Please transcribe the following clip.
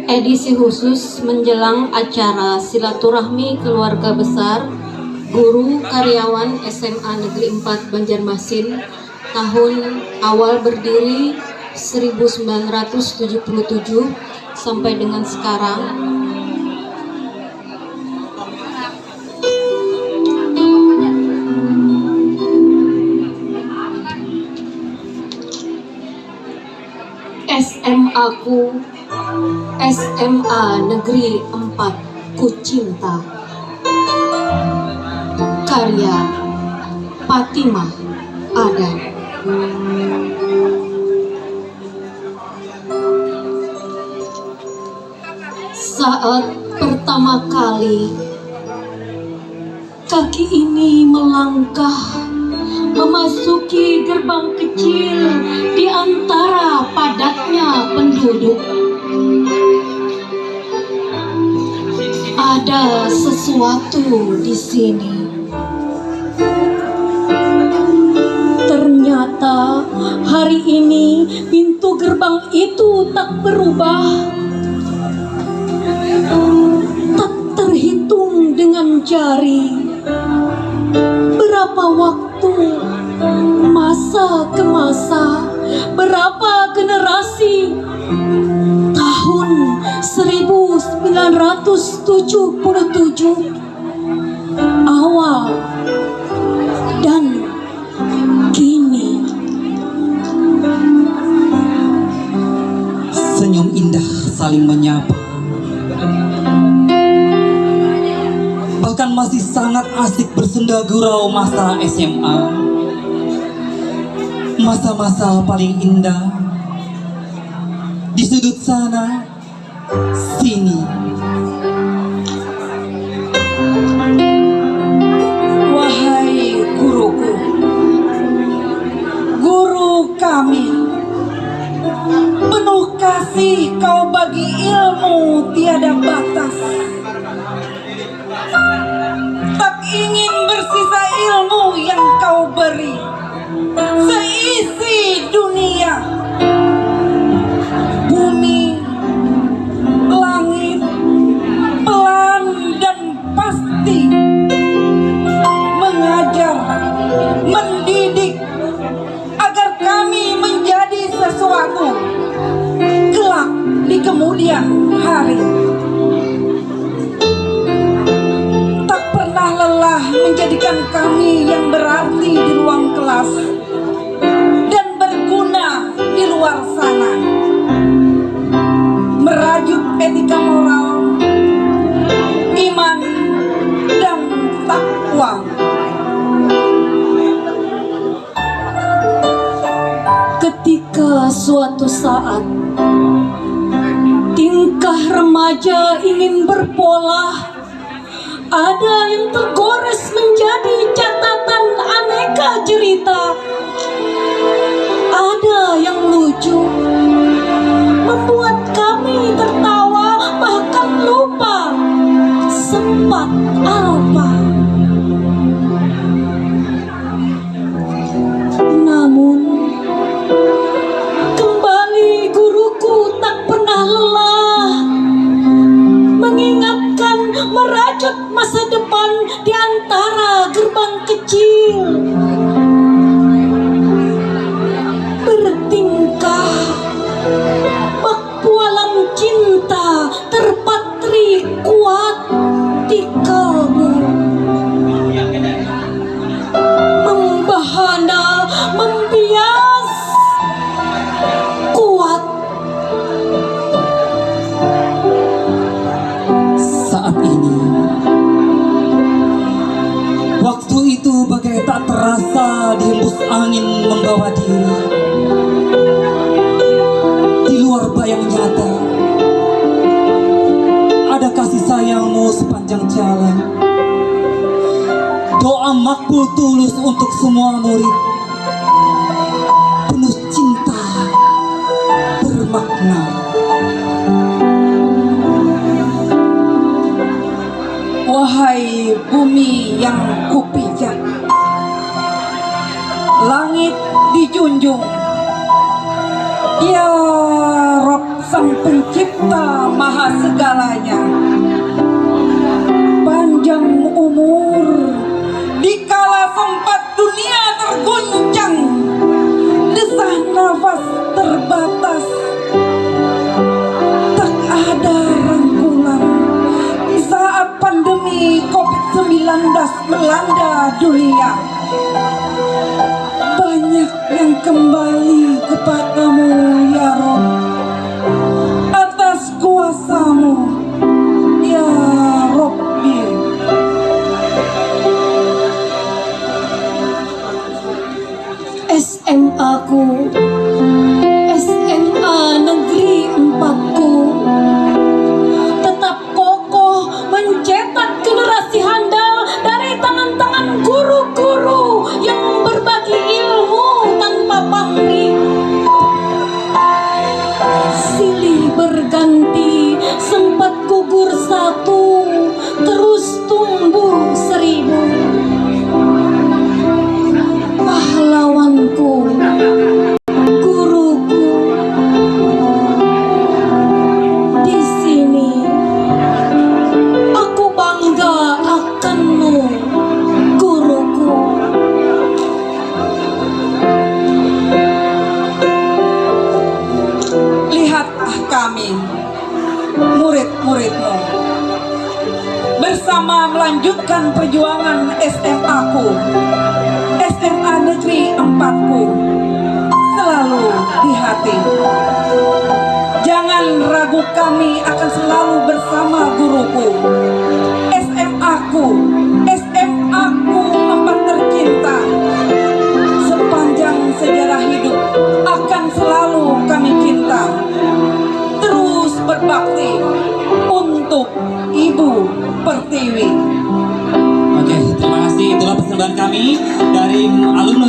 Edisi khusus menjelang acara silaturahmi keluarga besar guru karyawan SMA Negeri 4 Banjarmasin tahun awal berdiri 1977 sampai dengan sekarang. SMA-ku SMA Negeri 4 Ku Cinta. Karya Fatimah Adam. Saat pertama kali kaki ini melangkah memasuki gerbang kecil di antara padatnya penduduk, ada sesuatu di sini. Ternyata hari ini pintu gerbang itu tak berubah, tak terhitung dengan jari. Berapa waktu, masa ke masa, berapa generasi, tahun 1977 awal dan kini. Senyum indah saling menyapa, bahkan masih sangat asik bersenda gurau masa SMA. Masa-masa paling indah di sudut sana sini. Wahai guruku, guru kami, penuh kasih kau bagi ilmu tiada batas. Tak ingin bersisa ilmu yang kau beri seisi dunia, bumi, langit, pelan dan pasti, mengajar, mendidik agar kami menjadi sesuatu kelak di kemudian hari. Tak pernah lelah menjadikan kami yang berarti di ruang kelas dan berguna di luar sana, merajut etika moral, iman, dan takwa. Ketika suatu saat tingkah remaja ingin berpola, ada yang tergores menjadi catatan aneka cerita. Ada yang lucu, membuat kami tertawa bahkan lupa sempat apa. Namun kembali guruku tak pernah lelah mengingatkan, merajut masa depan di antara gerbang kecil. Bertingkah bak pualam cinta terpatri kuat di kalbu, membahana, membias kuat. Saat ini waktu itu bagai tak terasa dihembus angin membawa diri. Di luar bayang nyata ada kasih sayangmu sepanjang jalan. Doa makbul tulus untuk semua murid, penuh cinta bermakna. Wahai bumi yang kupijak, langit dijunjung, ya Rob sang pencipta maha segalanya. Panjang umur dikala sempat dunia terguncang, desah nafas terbatas, tak ada rangkulan saat pandemi COVID-19 melanda dunia. Banyak yang kembali kepadamu ya Rob, atas kuasamu ya Robbi. SMA ku, SMA Negeri 4 ku, tetap kokoh mencetak generasi handal dari tangan-tangan guru-guru yang berbagi ilmu tanpa pamrih. Silih berganti, sempat gugur satu, terus tumbuh 1000. Pahlawanku, guruku, di sini aku bangga akanmu, guruku. Lihatlah kami, murid-muridmu, bersama melanjutkan perjuangan SMA-ku, SMA Negeri 4-ku, selalu di hati. Jangan ragu, kami akan selalu bersama guruku. SMA-ku, SMA-ku 4 tercinta, sepanjang sejarah hidup akan selalu kami cinta. Terus berbakti untuk Ibu Pertiwi. Oke, terima kasih. Itulah persembahan kami dari alumni